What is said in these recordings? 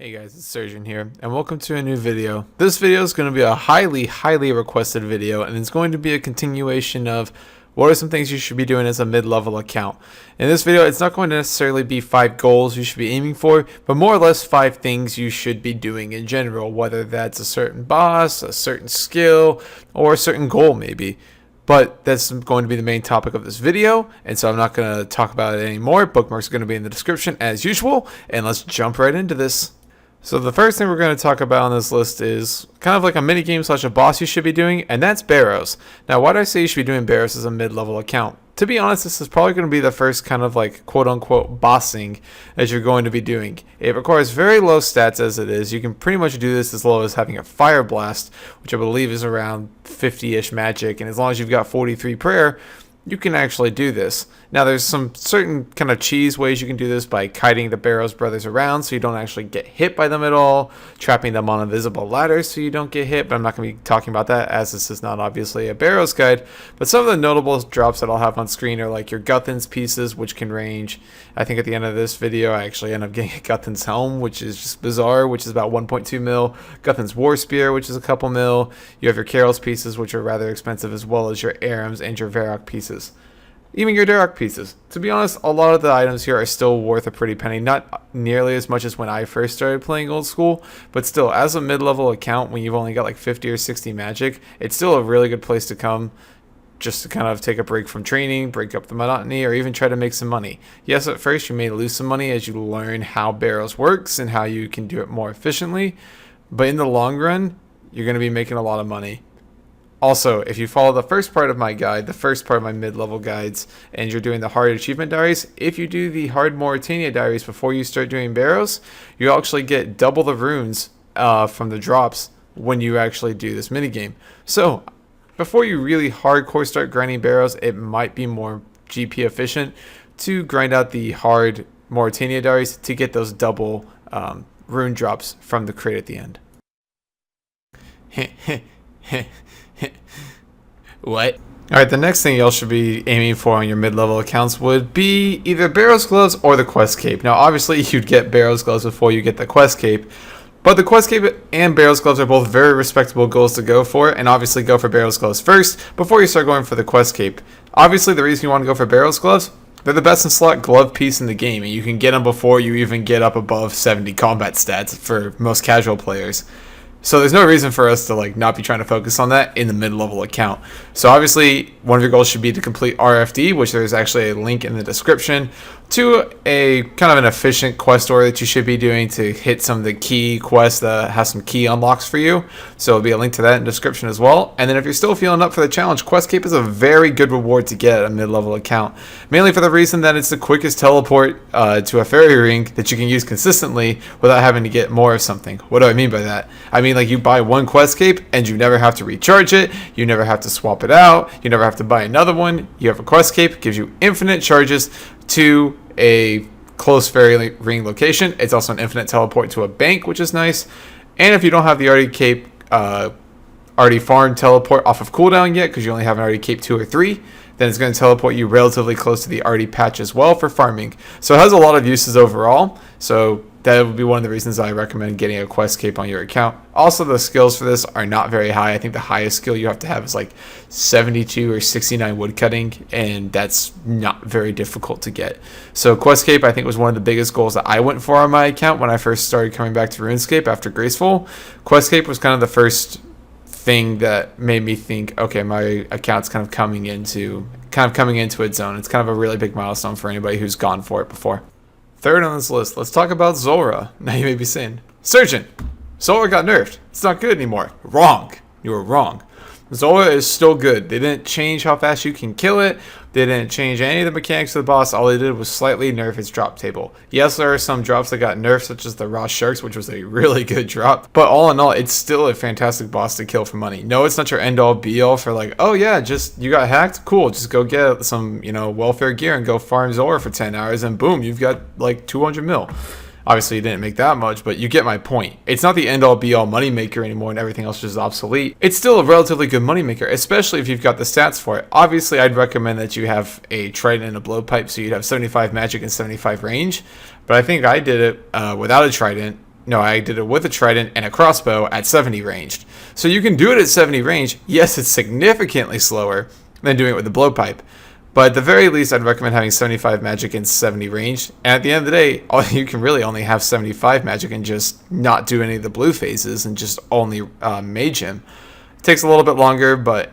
Hey guys, it's Surgeon here, and welcome to a new video. This video is going to be a highly requested video, and it's going to be a continuation of what are some things you should be doing as a mid-level account. In this video, it's not going to necessarily be 5 goals you should be aiming for, but more or less 5 things you should be doing in general, whether that's a certain boss, a certain skill, or a certain goal maybe. But that's going to be the main topic of this video, and so I'm not going to talk about it anymore. Bookmarks are going to be in the description as usual, and let's jump right into this. So the first thing we're going to talk about on this list is kind of like a mini game slash a boss you should be doing, and that's Barrows. Now, why do I say you should be doing Barrows as a mid-level account? To be honest, this is probably going to be the first kind of like quote-unquote bossing that you're going to be doing. It requires very low stats as it is. You can pretty much do this as low as having a Fire Blast, which I believe is around 50-ish magic, and as long as you've got 43 prayer, you can actually do this. Now, there's some certain kind of cheese ways you can do this by kiting the Barrows brothers around so you don't actually get hit by them at all, trapping them on invisible ladders so you don't get hit, but I'm not going to be talking about that as this is not obviously a Barrows guide. But some of the notable drops that I'll have on screen are like your Guthan's pieces, which can range, I think at the end of this video, I actually end up getting a Guthan's helm, which is just bizarre, which is about 1.2 mil, Guthan's war spear, which is a couple mil, you have your Carol's pieces, which are rather expensive, as well as your Aram's and your Varrock pieces. Even your Derek pieces. To be honest, a lot of the items here are still worth a pretty penny. Not nearly as much as when I first started playing old school, but still, as a mid-level account, when you've only got like 50 or 60 magic, it's still a really good place to come just to kind of take a break from training, break up the monotony, or even try to make some money. Yes, at first you may lose some money as you learn how Barrows works and how you can do it more efficiently, but in the long run, you're going to be making a lot of money. Also, if you follow the first part of my guide, the first part of my mid-level guides, and you're doing the hard achievement diaries, if you do the hard Mauritania diaries before you start doing Barrows, you actually get double the runes from the drops when you actually do this minigame. So, before you really hardcore start grinding Barrows, it might be more GP efficient to grind out the hard Mauritania diaries to get those double rune drops from the crate at the end. What? Alright, the next thing y'all should be aiming for on your mid-level accounts would be either Barrows gloves or the quest cape. Now, obviously, you'd get Barrows gloves before you get the quest cape, but the quest cape and Barrows gloves are both very respectable goals to go for, and obviously go for Barrows gloves first before you start going for the quest cape. Obviously, the reason you want to go for Barrows gloves, they're the best in slot glove piece in the game, and you can get them before you even get up above 70 combat stats for most casual players. So there's no reason for us to like not be trying to focus on that in the mid-level account. So obviously one of your goals should be to complete RFD, which there's actually a link in the description to a kind of an efficient quest order that you should be doing to hit some of the key quests that have some key unlocks for you. So there'll be a link to that in the description as well. And then if you're still feeling up for the challenge, Quest Cape is a very good reward to get at a mid-level account. Mainly for the reason that it's the quickest teleport to a fairy ring that you can use consistently without having to get more of something. What do I mean by that? I mean like you buy one Quest Cape and you never have to recharge it, you never have to swap it out, you never have to buy another one. You have a Quest Cape, gives you infinite charges to a close fairy ring location. It's also an infinite teleport to a bank, which is nice. And if you don't have the Artie Cape Artie Farm teleport off of cooldown yet, because you only have an Artie Cape 2 or 3, then it's going to teleport you relatively close to the Artie patch as well for farming. So it has a lot of uses overall. So that would be one of the reasons I recommend getting a quest cape on your account. Also, the skills for this are not very high. I think the highest skill you have to have is like 72 or 69 woodcutting, and that's not very difficult to get. So quest cape, I think, was one of the biggest goals that I went for on my account when I first started coming back to RuneScape after Graceful. Quest cape was kind of the first thing that made me think, okay, my account's kind of coming into its own. It's kind of a really big milestone for anybody who's gone for it before. Third on this list, let's talk about Zulrah. Now you may be saying, Surgeon, Zulrah got nerfed. It's not good anymore. Wrong. You were wrong. Zulrah is still good. They didn't change how fast you can kill it. They didn't change any of the mechanics of the boss. All they did was slightly nerf its drop table. Yes, there are some drops that got nerfed, such as the Raw Sharks, which was a really good drop. But all in all, it's still a fantastic boss to kill for money. No, it's not your end-all be-all for like, oh yeah, just you got hacked? Cool, just go get some, welfare gear and go farm Zulrah for 10 hours and boom, you've got like 200 mil. Obviously, you didn't make that much, but you get my point. It's not the end-all be-all moneymaker anymore and everything else is obsolete. It's still a relatively good moneymaker, especially if you've got the stats for it. Obviously, I'd recommend that you have a trident and a blowpipe, so you'd have 75 magic and 75 range. But I think I did it without a trident, No, I did it with a trident and a crossbow at 70 ranged. So you can do it at 70 range. Yes, it's significantly slower than doing it with the blowpipe. But at the very least, I'd recommend having 75 magic and 70 range. And at the end of the day, you can really only have 75 magic and just not do any of the blue phases and just only mage him. It takes a little bit longer, but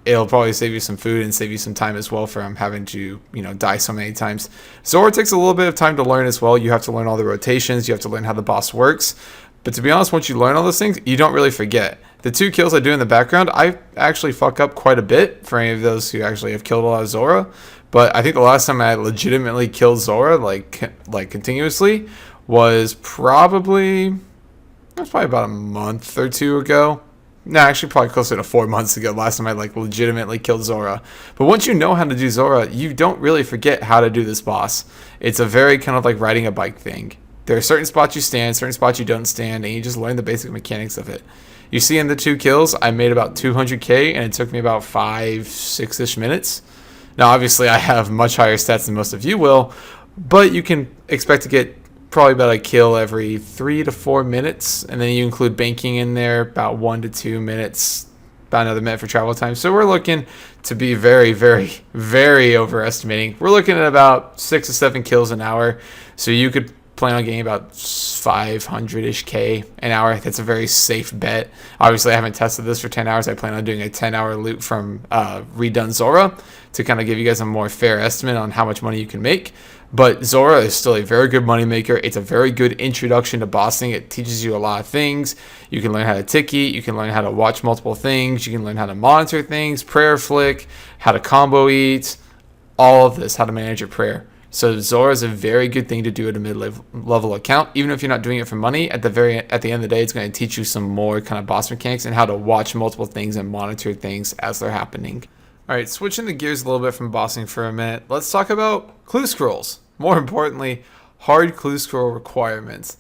it'll probably save you some food and save you some time as well from having to, die so many times. Zulrah takes a little bit of time to learn as well. You have to learn all the rotations. You have to learn how the boss works. But to be honest, once you learn all those things, you don't really forget. The 2 kills I do in the background, I actually fuck up quite a bit for any of those who actually have killed a lot of Zulrah. But I think the last time I legitimately killed Zulrah, like continuously, was probably about a month or 2 ago. No, actually probably closer to 4 months ago, last time I legitimately killed Zulrah. But once you know how to do Zulrah, you don't really forget how to do this boss. It's a very kind of like riding a bike thing. There are certain spots you stand, certain spots you don't stand, and you just learn the basic mechanics of it. You see in the 2 kills, I made about 200k, and it took me about 5-6-ish minutes. Now, obviously, I have much higher stats than most of you will, but you can expect to get probably about a kill every 3 to 4 minutes, and then you include banking in there, about 1 to 2 minutes, about another minute for travel time. So we're looking to be very, very, very overestimating. We're looking at about 6 to 7 kills an hour, so you could plan on getting about 500-ish K an hour. That's a very safe bet. Obviously, I haven't tested this for 10 hours. I plan on doing a 10-hour loot from redone Zulrah to kind of give you guys a more fair estimate on how much money you can make. But Zulrah is still a very good moneymaker. It's a very good introduction to bossing. It teaches you a lot of things. You can learn how to ticky. You can learn how to watch multiple things. You can learn how to monitor things, prayer flick, how to combo eat, all of this, how to manage your prayer. So Zulrah is a very good thing to do at a mid-level account. Even if you're not doing it for money, at the end of the day, it's going to teach you some more kind of boss mechanics and how to watch multiple things and monitor things as they're happening. All right, switching the gears a little bit from bossing for a minute, let's talk about clue scrolls. More importantly, hard clue scroll requirements.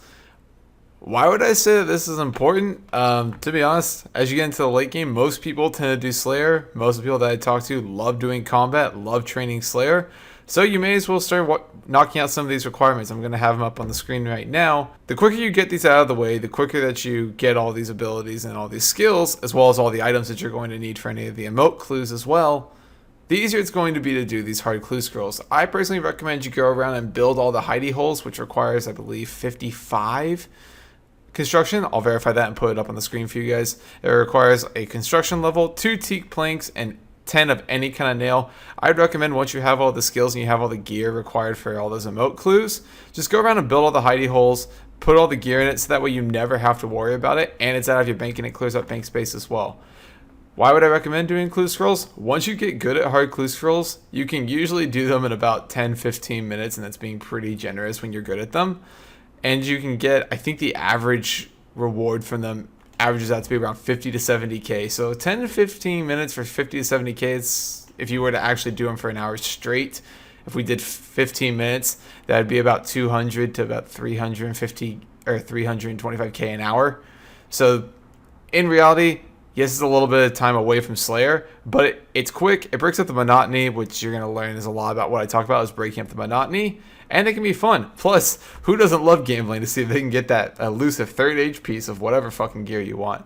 Why would I say that this is important? To be honest, as you get into the late game, most people tend to do Slayer. Most of the people that I talk to love doing combat, love training Slayer. So you may as well start knocking out some of these requirements. I'm going to have them up on the screen right now. The quicker you get these out of the way, the quicker that you get all these abilities and all these skills, as well as all the items that you're going to need for any of the emote clues as well, the easier it's going to be to do these hard clue scrolls. I personally recommend you go around and build all the hidey holes, which requires, I believe, 55 construction. I'll verify that and put it up on the screen for you guys. It requires a construction level, 2 teak planks, and 10 of any kind of nail. I'd recommend once you have all the skills and you have all the gear required for all those emote clues, just go around and build all the hidey holes, put all the gear in it so that way you never have to worry about it, and it's out of your bank and it clears up bank space as well. Why would I recommend doing clue scrolls? Once you get good at hard clue scrolls, you can usually do them in about 10-15 minutes, and that's being pretty generous when you're good at them. And you can get, I think the average reward from them averages out to be around 50 to 70k. So 10 to 15 minutes for 50 to 70k, it's, if you were to actually do them for an hour straight, if we did 15 minutes, that would be about 200 to about 350 or 325k an hour. So in reality, yes, it's a little bit of time away from Slayer, but it's quick. It breaks up the monotony, which you're going to learn is a lot about what I talk about is breaking up the monotony. And it can be fun. Plus, who doesn't love gambling to see if they can get that elusive third age piece of whatever fucking gear you want?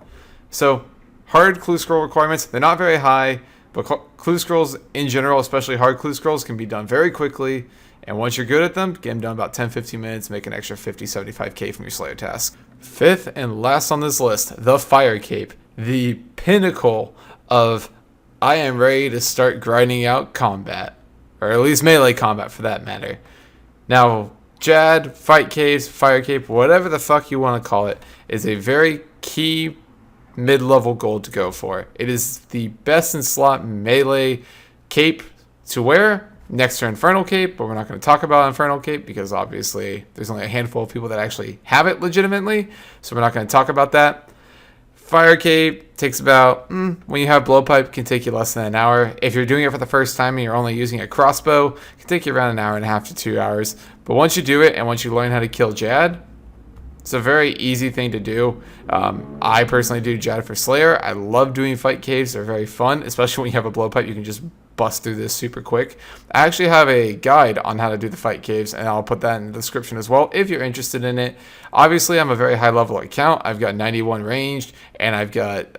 So, hard clue scroll requirements, they're not very high, but clue scrolls in general, especially hard clue scrolls, can be done very quickly. And once you're good at them, get them done about 10-15 minutes, make an extra 50-75k from your Slayer task. Fifth and last on this list, the Fire Cape. The pinnacle of I am ready to start grinding out combat. Or at least melee combat for that matter. Now, Jad, Fight Caves, Fire Cape, whatever the fuck you want to call it, is a very key mid-level goal to go for. It is the best in slot melee cape to wear next to Infernal Cape, but we're not going to talk about Infernal Cape because obviously there's only a handful of people that actually have it legitimately, so we're not going to talk about that. Fire Cape takes about, when you have blowpipe, can take you less than an hour. If you're doing it for the first time and you're only using a crossbow, it can take you around an hour and a half to 2 hours. But once you do it and once you learn how to kill Jad, it's a very easy thing to do. I personally do Jad for Slayer. I love doing fight caves. They're very fun, especially when you have a blowpipe. You can just bust through this super quick. I actually have a guide on how to do the fight caves, and I'll put that in the description as well if you're interested in it. Obviously, I'm a very high level account. I've got 91 ranged, and I've got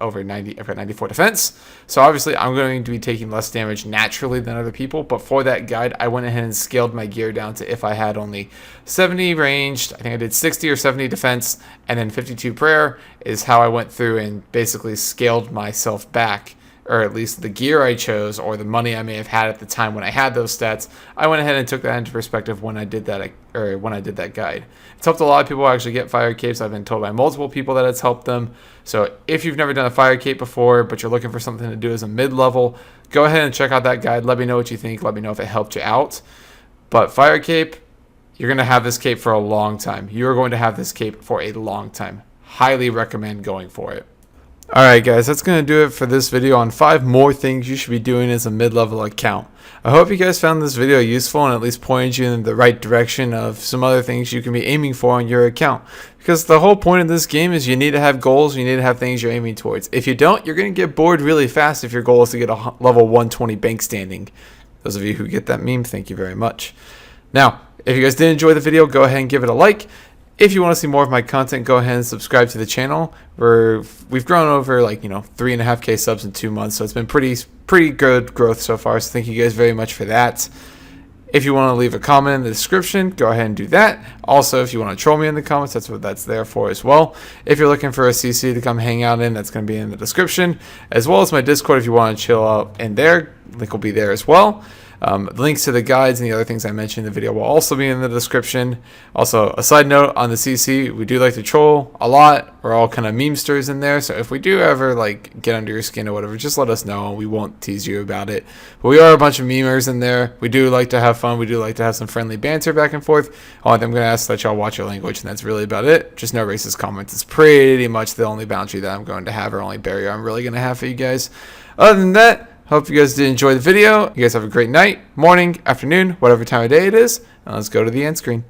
over 90. I've got 94 defense. So obviously, I'm going to be taking less damage naturally than other people. But for that guide, I went ahead and scaled my gear down to if I had only 70 ranged. I think I did 60 or 70 defense, and then 52 prayer is how I went through and basically scaled myself back, or at least the gear I chose or the money I may have had at the time when I had those stats. I went ahead and took that into perspective when I did that guide. It's helped a lot of people actually get fire capes. I've been told by multiple people that it's helped them. So if you've never done a fire cape before, but you're looking for something to do as a mid-level, go ahead and check out that guide. Let me know what you think. Let me know if it helped you out. But fire cape, you're going to have this cape for a long time. You're going to have this cape for a long time. Highly recommend going for it. Alright guys, that's going to do it for this video on 5 more things you should be doing as a mid-level account. I hope you guys found this video useful and at least pointed you in the right direction of some other things you can be aiming for on your account. Because the whole point of this game is you need to have goals, you need to have things you're aiming towards. If you don't, you're going to get bored really fast if your goal is to get a level 120 bank standing. Those of you who get that meme, thank you very much. Now, if you guys did enjoy the video, go ahead and give it a like. If you want to see more of my content, go ahead and subscribe to the channel. We've grown over 3.5K subs in 2 months, so it's been pretty good growth so far. So thank you guys very much for that. If you want to leave a comment in the description, go ahead and do that. Also, if you want to troll me in the comments, that's what that's there for as well. If you're looking for a CC to come hang out in, that's going to be in the description, as well as my Discord if you want to chill out in there. Link will be there as well. The links to the guides and the other things I mentioned in the video will also be in the description. Also, a side note on the CC, we do like to troll a lot. We're all kind of memesters in there, so if we do ever get under your skin or whatever, just let us know. We won't tease you about it. But we are a bunch of memers in there. We do like to have fun. We do like to have some friendly banter back and forth. I'm going to ask that y'all watch your language, and that's really about it. Just no racist comments. It's pretty much the only boundary that I'm going to have, or only barrier I'm really going to have for you guys. Other than that, hope you guys did enjoy the video. You guys have a great night, morning, afternoon, whatever time of day it is. And let's go to the end screen.